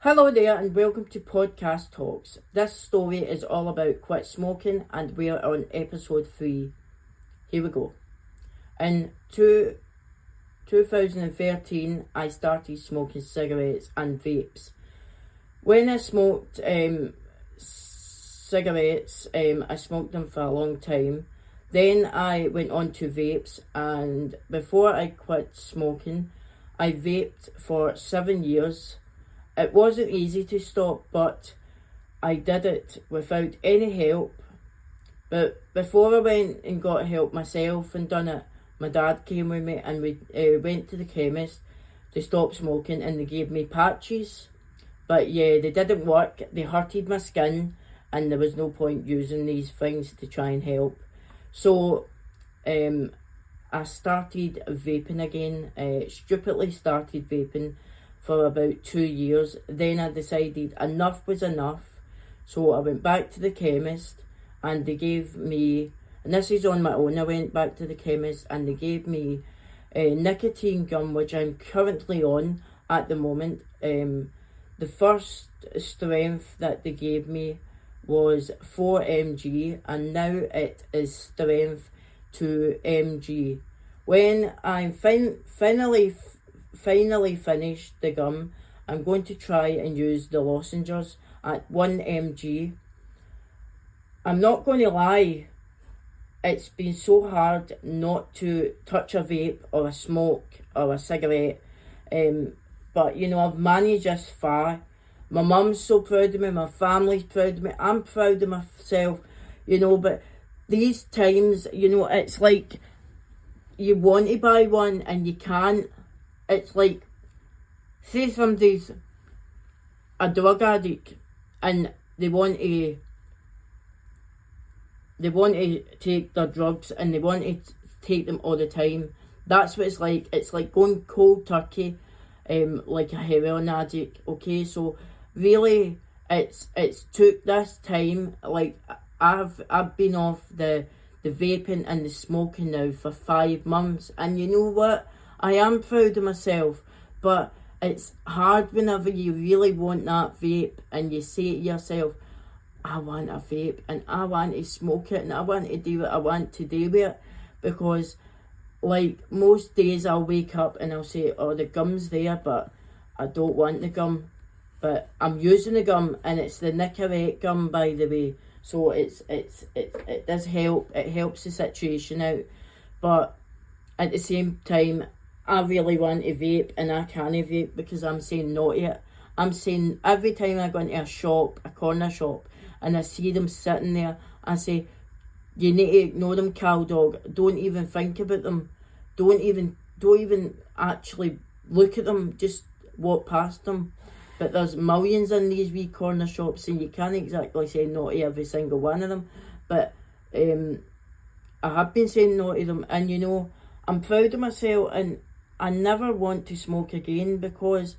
Hello there and welcome to Podcast Talks. This story is all about quit smoking and we're on episode 3. Here we go. In 2013 I started smoking cigarettes and vapes. When I smoked cigarettes, I smoked them for a long time. Then I went on to vapes, and before I quit smoking I vaped for 7 years. It wasn't easy to stop, but I did it without any help. But before I went and got help myself and done it, my dad came with me and we went to the chemist to stop smoking, and they gave me patches. But yeah, they didn't work. They hurted my skin and there was no point using these things to try and help. So I started vaping again, stupidly started vaping for about 2 years. Then I decided enough was enough, so I went back to the chemist and they gave me, and this is on my own, I went back to the chemist and they gave me nicotine gum, which I'm currently on at the moment. The first strength that they gave me was 4 mg and now it is strength 2 mg. When I'm finally finished the gum, I'm going to try and use the lozenges at 1 mg. I'm not going to lie, it's been so hard not to touch a vape or a smoke or a cigarette, but you know, I've managed this far. My mum's so proud of me, my family's proud of me, I'm proud of myself, you know. But these times, you know, it's like you want to buy one and you can't. It's like, say somebody's a drug addict and they want to take their drugs and they want to take them all the time. That's what it's like. It's like going cold turkey, like a heroin addict. Okay, so really, it's took this time. Like I've been off the vaping and the smoking now for 5 months, and you know what? I am proud of myself, but it's hard whenever you really want that vape and you say to yourself, I want a vape and I want to smoke it and I want to do what I want to do with it. Because like most days I'll wake up and I'll say, oh, the gum's there, but I don't want the gum. But I'm using the gum, and it's the Nicorette gum, by the way. So it does help. It helps the situation out. But at the same time, I really want to vape and I can't vape because I'm saying no to it. I'm saying every time I go into a shop, a corner shop, and I see them sitting there, I say, you need to ignore them, cow dog. Don't even think about them. Don't even actually look at them. Just walk past them. But there's millions in these wee corner shops, and you can't exactly say no to every single one of them. But I have been saying no to them, and you know, I'm proud of myself, and I never want to smoke again because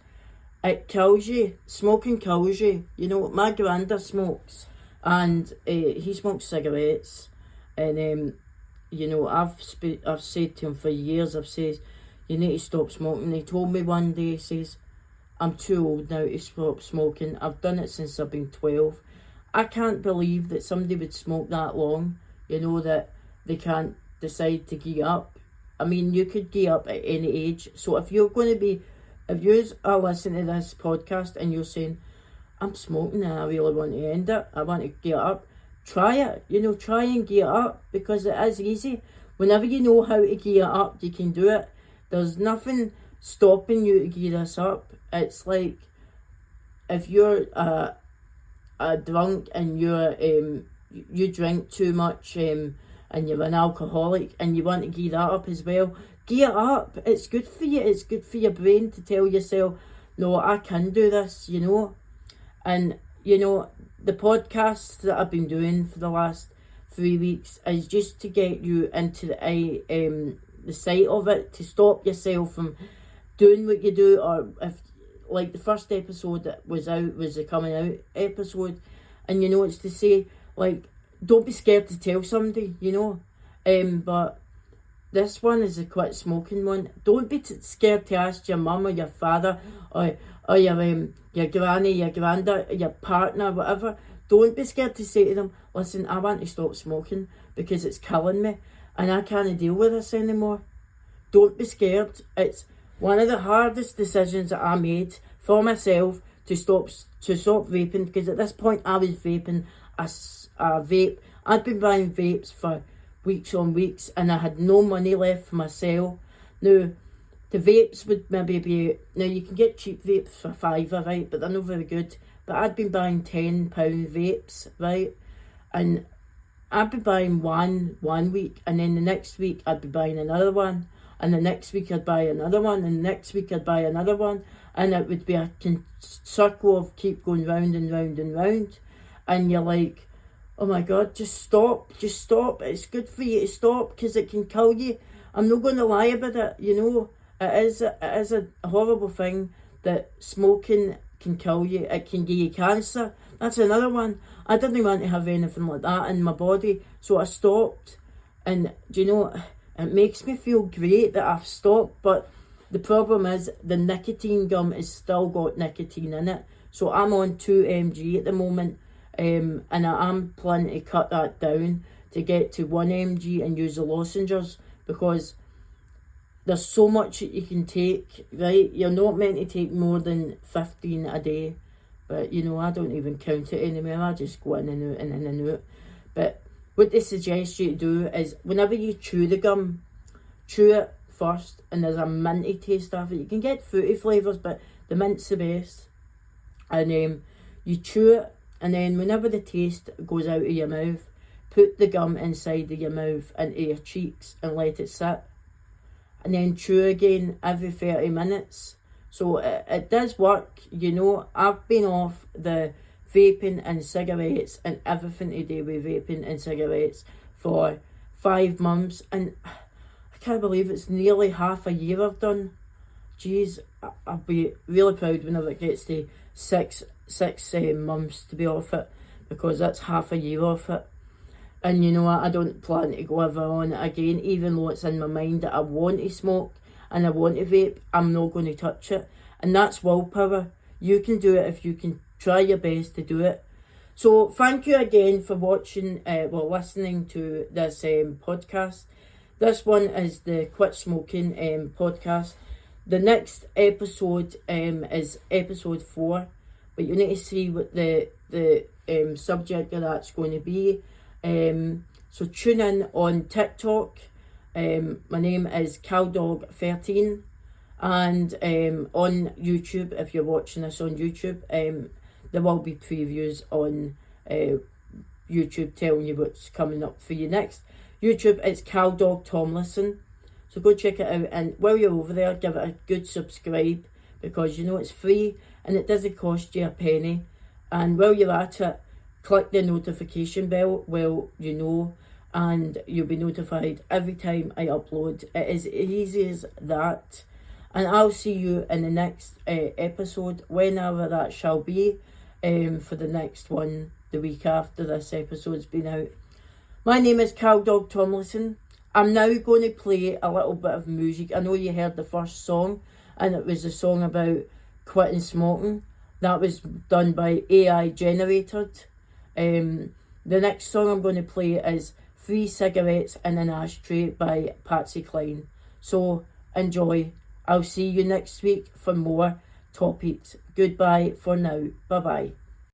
it kills you. Smoking kills you. You know, my granddad smokes, and he smokes cigarettes, and you know, I've said to him for years, I've said, you need to stop smoking. He told me one day, he says, I'm too old now to stop smoking. I've done it since I've been 12. I can't believe that somebody would smoke that long, you know, that they can't decide to give up. I mean, you could give up at any age. So if you are listening to this podcast and you're saying, I'm smoking and I really want to end it, I want to give up, try it. You know, try and give up, because it is easy. Whenever you know how to give up, you can do it. There's nothing stopping you to give this up. It's like if you're a drunk and you drink too much, and you're an alcoholic and you want to give that up as well, give it up. It's good for you. It's good for your brain to tell yourself, no, I can do this, you know. And, you know, the podcasts that I've been doing for the last 3 weeks is just to get you into the sight of it, to stop yourself from doing what you do. Or if, like the first episode that was out was the coming out episode, and you know, it's to say, like, don't be scared to tell somebody, you know. But this one is the quit smoking one. Don't be scared to ask your mum or your father or your granny, your granddad, your partner, whatever. Don't be scared to say to them, listen, I want to stop smoking because it's killing me and I can't deal with this anymore. Don't be scared. It's one of the hardest decisions that I made for myself to stop vaping, because at this point I was vaping a vape. I'd been buying vapes for weeks on weeks and I had no money left for myself. Now, the vapes would maybe be, now you can get cheap vapes for £5, right, but they're not very good. But I'd been buying £10 vapes, right, and I'd be buying one week, and then the next week I'd be buying another one, and the next week I'd buy another one, and the next week I'd buy another one, and it would be a circle of keep going round and round and round, and you're like, oh my God, just stop, it's good for you to stop, because it can kill you. I'm not going to lie about it, you know, it is a horrible thing that smoking can kill you. It can give you cancer. That's another one. I didn't want to have anything like that in my body, so I stopped. And do you know, it makes me feel great that I've stopped, but the problem is the nicotine gum has still got nicotine in it. So I'm on 2 mg at the moment, and I'm planning to cut that down to get to 1 mg and use the lozenges, because there's so much that you can take, right? You're not meant to take more than 15 a day. But, you know, I don't even count it anymore. I just go in and out and in and out. But what they suggest you to do is, whenever you chew the gum, chew it first, and there's a minty taste after it. You can get fruity flavours, but the mint's the best. And you chew it, and then whenever the taste goes out of your mouth, put the gum inside of your mouth into your cheeks and let it sit. And then chew again every 30 minutes. So it does work, you know. I've been off the vaping and cigarettes and everything to do with vaping and cigarettes for 5 months. And I can't believe it's nearly half a year I've done. Jeez, I'll be really proud whenever it gets to six months to be off it, because that's half a year off it. And you know what, I don't plan to go ever on it again, even though it's in my mind that I want to smoke and I want to vape. I'm not going to touch it. And that's willpower. You can do it if you can try your best to do it. So thank you again for watching, listening to this podcast. This one is the Quit Smoking podcast. The next episode is episode 4, but you need to see what the subject of that's going to be. So tune in on TikTok. My name is CalDog13, and on YouTube, if you're watching this on YouTube, there will be previews on YouTube telling you what's coming up for you next. YouTube, it's CalDog Tomlinson, so go check it out, and while you're over there, give it a good subscribe, because you know it's free and it doesn't cost you a penny. And while you're at it, click the notification bell, well, you know, and you'll be notified every time I upload. It is easy as that. And I'll see you in the next episode, whenever that shall be, for the next one, the week after this episode's been out. My name is CalDog Tomlinson. I'm now going to play a little bit of music. I know you heard the first song, and it was a song about quitting smoking. That was done by AI generated. The next song I'm going to play is 3 Cigarettes in an Ashtray by Patsy Cline. So enjoy. I'll see you next week for more topics. Goodbye for now. Bye bye.